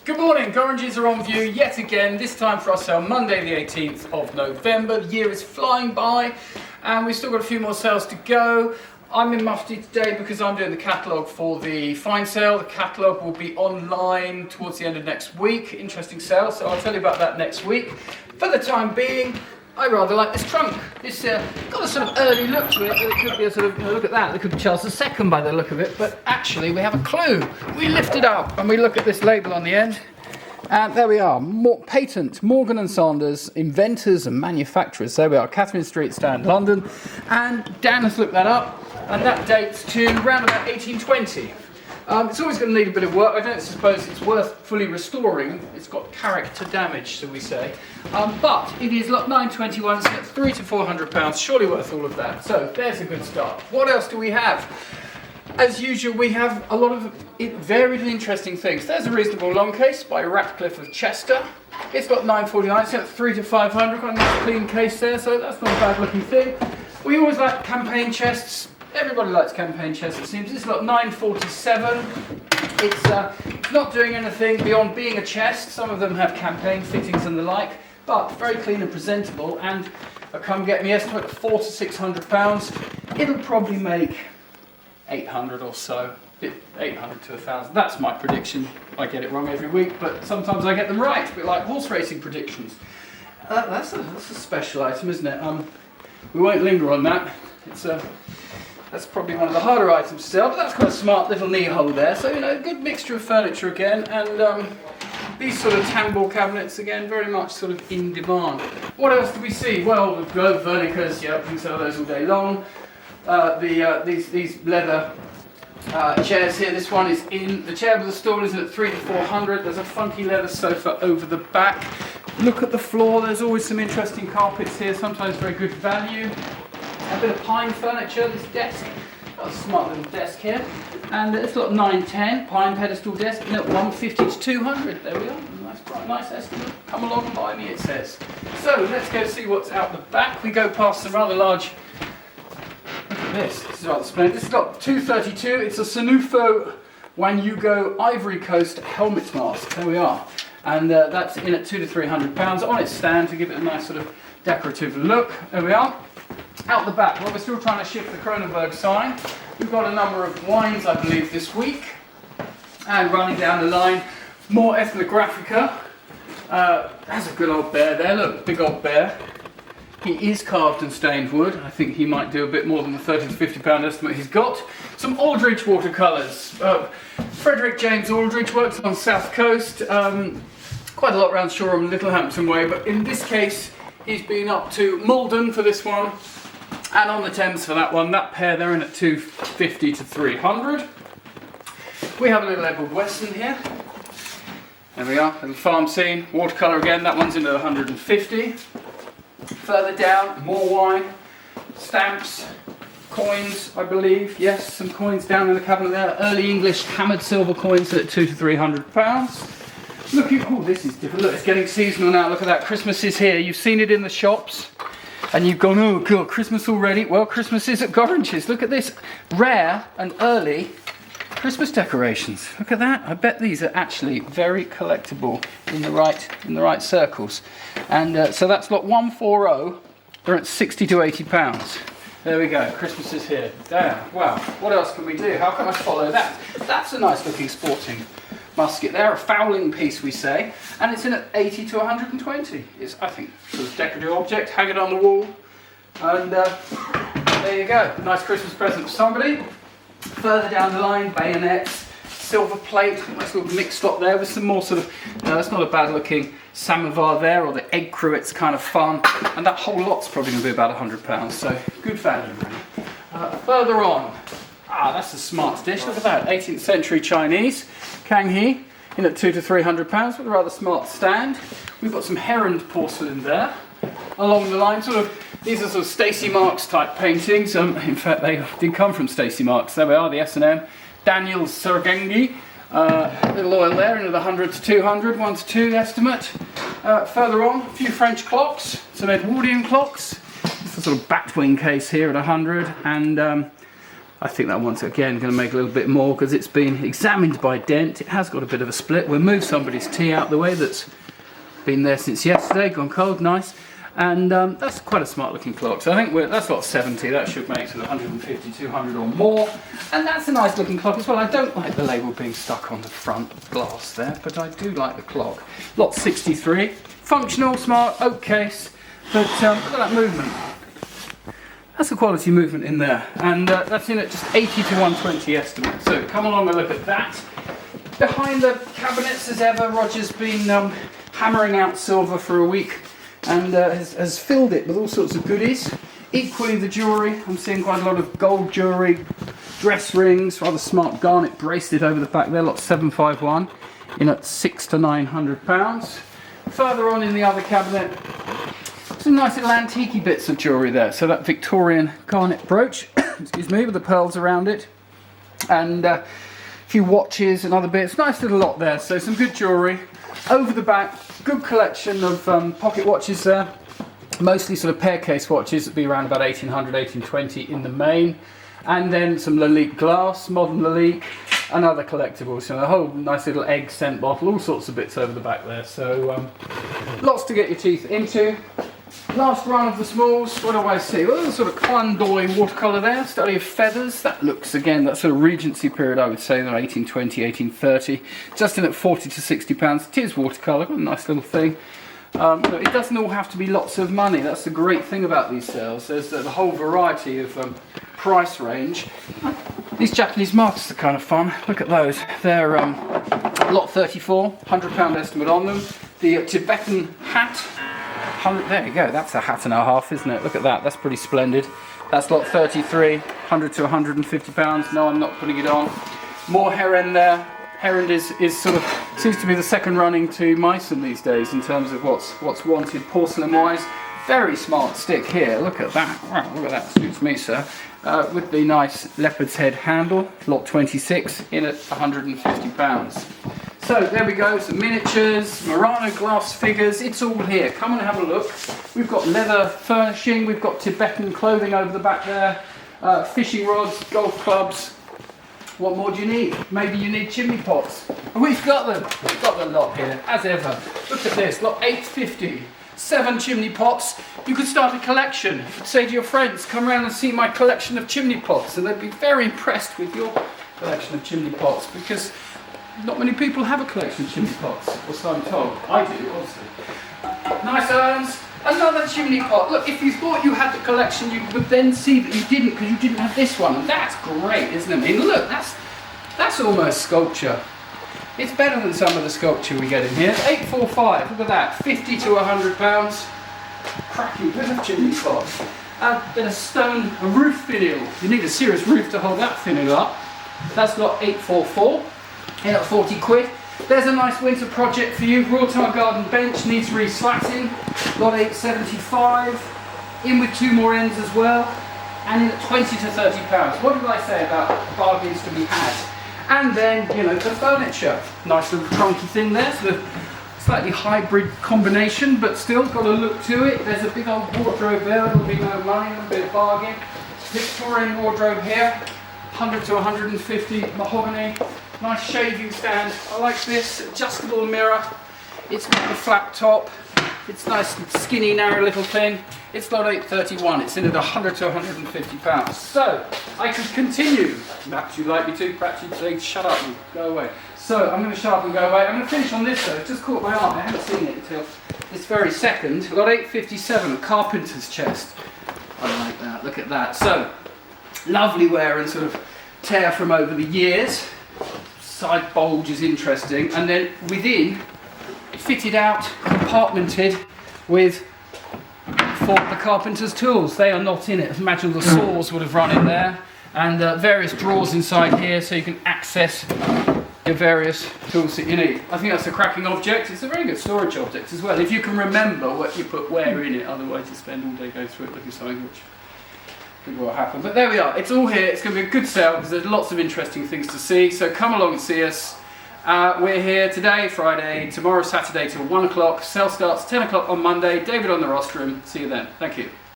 Good morning, Gorringes are on view yet again, this time for our sale Monday the 18th of November. The year is flying by and we've still got a few more sales to go. I'm in Mufti today because I'm doing the catalogue for the fine sale. The catalogue will be online towards the end of next week. Interesting sale, so I'll tell you about that next week. For the time being, I rather like this trunk. It's got a sort of early look to it. It could be a sort of, look at that, it could be Charles II by the look of it, but actually we have a clue. We lift it up and we look at this label on the end, and there we are, patent, Morgan & Sanders, inventors and manufacturers. There we are, Catherine Street stand, London, and Dan has looked that up, and that dates to around about 1820. It's always going to need a bit of work. I don't suppose it's worth fully restoring. It's got character damage, shall we say. But it is lot 921, so it's £300 to £400, surely worth all of that. So there's a good start. What else do we have? As usual, we have a lot of varied and interesting things. There's a reasonable long case by Ratcliffe of Chester. It's got 949, so it's £300 to £500. Got a nice clean case there, so that's not a bad looking thing. We always like campaign chests. Everybody likes campaign chests, it seems. This is lot 947. It's not doing anything beyond being a chest. Some of them have campaign fittings and the like, but very clean and presentable. And a come get me estimate of £400 to £600. It'll probably make 800 or so. 800 to 1,000. That's my prediction. I get it wrong every week, but sometimes I get them right. A bit like horse racing predictions. That's a special item, isn't it? We won't linger on that. That's probably one of the harder items to sell, but that's got a smart little knee hole there. So, you know, a good mixture of furniture again, and these sort of tambour cabinets again, very much sort of in demand. What else do we see? Well, the Globe Vernicas, yeah, we can sell those all day long. These leather chairs here, this one is in, the chair with the stool is at £300 to £400. There's a funky leather sofa over the back. Look at the floor, there's always some interesting carpets here, sometimes very good value. A bit of pine furniture, this desk, got a smart little desk here, and it's got 910 pine pedestal desk, and at 150 to 200. There we are, nice estimate. Come along and buy me, it says. So let's go see what's out the back. We go past some rather large. Look at this. This is rather splendid. This has got 232. It's a Sanufo Wanyugo Ivory Coast helmet mask. There we are, and that's in at £200 to £300 on its stand to give it a nice sort of decorative look. There we are. Out the back, well, we're still trying to shift the Kronenberg sign. We've got a number of wines, I believe, this week. And running down the line, more Ethnographica. That's a good old bear there, look, big old bear. He is carved and stained wood. I think he might do a bit more than the £30 to £50 estimate he's got. Some Aldridge watercolours. Frederick James Aldridge works on South Coast. Quite a lot around Shoreham, Littlehampton way, but in this case, he's been up to Malden for this one, and on the Thames for that one. That pair, they're in at £250 to £300. We have a little Edward Weston here. There we are, little farm scene, watercolour again, that one's in at 150. Further down, more wine, stamps, coins, I believe. Yes, some coins down in the cabinet there. Early English hammered silver coins at £200 to £300. Looking, oh, this is different. Look, it's getting seasonal now. Look at that. Christmas is here. You've seen it in the shops, and you've gone, oh God, Christmas already. Well, Christmas is at Gorringes. Look at this rare and early Christmas decorations. Look at that. I bet these are actually very collectible in the right circles. And so that's lot 140. They're at £60 to £80. There we go. Christmas is here. Damn. Wow. What else can we do? How can I follow that? That's a nice looking sporting musket there, a fowling piece we say, and it's in at 80 to 120. It's, I think, sort of decorative object, hang it on the wall, and there you go, nice Christmas present for somebody. Further down the line, bayonets, silver plate, nice little mixed lot there with some more sort of, that's not a bad looking samovar there, or the egg cruets kind of fun, and that whole lot's probably going to be about £100, so good value really. Further on, that's a smart dish. Look at that, 18th century Chinese, Kang He, in at £200 to £300 with a rather smart stand. We've got some Herond porcelain there. Along the line, these are sort of Stacey Marks type paintings. In fact, they did come from Stacey Marks. There we are, the S&M. Daniel Sergengi, little oil there, in at 100 to 200, 1 to 2 estimate. Further on, a few French clocks, some Edwardian clocks. This is a sort of batwing case here at 100, and I think that one's again going to make a little bit more because it's been examined by Dent. It has got a bit of a split. We'll move somebody's tea out the way that's been there since yesterday, gone cold, nice. And that's quite a smart looking clock. So I think that's lot 70, that should make sort of 150, 200 or more. And that's a nice looking clock as well. I don't like the label being stuck on the front glass there, but I do like the clock. Lot 63, functional, smart, oak case, but look at that movement. That's a quality movement in there, and that's in at just 80 to 120 estimate. So come along and look at that. Behind the cabinets, as ever, Roger's been hammering out silver for a week and has filled it with all sorts of goodies. Equally the jewellery, I'm seeing quite a lot of gold jewellery, dress rings, rather smart garnet bracelet over the back there, lot 751, in at £600 to £900. Further on in the other cabinet, some nice little antique bits of jewellery there. So that Victorian garnet brooch, excuse me, with the pearls around it, and a few watches and other bits. Nice little lot there. So some good jewellery. Over the back, good collection of pocket watches there. Mostly sort of pair case watches that be around about 1800, 1820 in the main. And then some Lalique glass, modern Lalique, and other collectibles. So a whole nice little egg scent bottle, all sorts of bits over the back there. So lots to get your teeth into. Last run of the smalls, what do I see? Well, there's a sort of Clandoy watercolour there, study of feathers. That looks, again, that sort of Regency period, I would say, 1820, 1830. Just in at 40 to 60 pounds. It is watercolour, got a nice little thing. It doesn't all have to be lots of money. That's the great thing about these sales. There's the whole variety of price range. These Japanese marks are kind of fun. Look at those. They're lot 34, £100 estimate on them. The Tibetan hat. There you go, that's a hat and a half, isn't it? Look at that, that's pretty splendid. That's lot 33, 100 to 150 pounds. No, I'm not putting it on. More Heron there. Heron is sort of, seems to be the second running to Meissen these days in terms of what's wanted porcelain wise. Very smart stick here, look at that. Wow, look at that, suits me, sir. With the nice leopard's head handle, lot 26, in at 150 pounds. So there we go, some miniatures, Murano glass figures, it's all here. Come and have a look. We've got leather furnishing, we've got Tibetan clothing over the back there, fishing rods, golf clubs. What more do you need? Maybe you need chimney pots. And we've got them. We've got the lot here, as ever. Look at this, lot 850. 7 chimney pots. You could start a collection. You could say to your friends, come around and see my collection of chimney pots, and they'd be very impressed with your collection of chimney pots, because not many people have a collection of chimney pots, or so I'm told. I do, obviously. Nice urns. Another chimney pot. Look, if you thought you had the collection, you would then see that you didn't, because you didn't have this one. And that's great, isn't it? I mean, look, that's almost sculpture. It's better than some of the sculpture we get in here. 845, look at that. 50 to 100 pounds. Cracking bit of chimney pot. Then a stone, a roof finial. You need a serious roof to hold that finial up. That's lot 844. In at 40 quid. There's a nice winter project for you. Royal Garden bench needs re-slatting. Lot 875. In with 2 more ends as well. And in at 20 to 30 pounds. What did I say about bargains to be had? And then, you know, the furniture. Nice little trunky thing there. Sort of slightly hybrid combination, but still got a look to it. There's a big old wardrobe there. It'll be no money, a bit of bargain. Victorian wardrobe here. 100 to 150 mahogany. Nice shaving stand. I like this adjustable mirror. It's got the flat top. It's nice and skinny, narrow little thing. It's lot 831. It's in at 100 to 150 pounds. So I could continue. Perhaps you'd like me to. Perhaps you'd say, shut up and go away. So I'm going to shut up and go away. I'm going to finish on this though. It just caught my eye. I haven't seen it until this very second. Lot 857, a carpenter's chest. I like that. Look at that. So lovely wear and sort of tear from over the years. Side bulge is interesting, and then within, fitted out, compartmented with for the carpenter's tools. They are not in it. Imagine the saws would have run in there, and various drawers inside here, so you can access your various tools that you need. I think that's a cracking object. It's a very good storage object as well, if you can remember what you put where in it. Otherwise, you spend all day going through it looking something which what happened. But there we are, it's all here. It's going to be a good sale because there's lots of interesting things to see, so come along and see us. We're here today, Friday, tomorrow Saturday till 1 o'clock. Sale starts 10 o'clock on Monday. David on the rostrum. See you then. Thank you.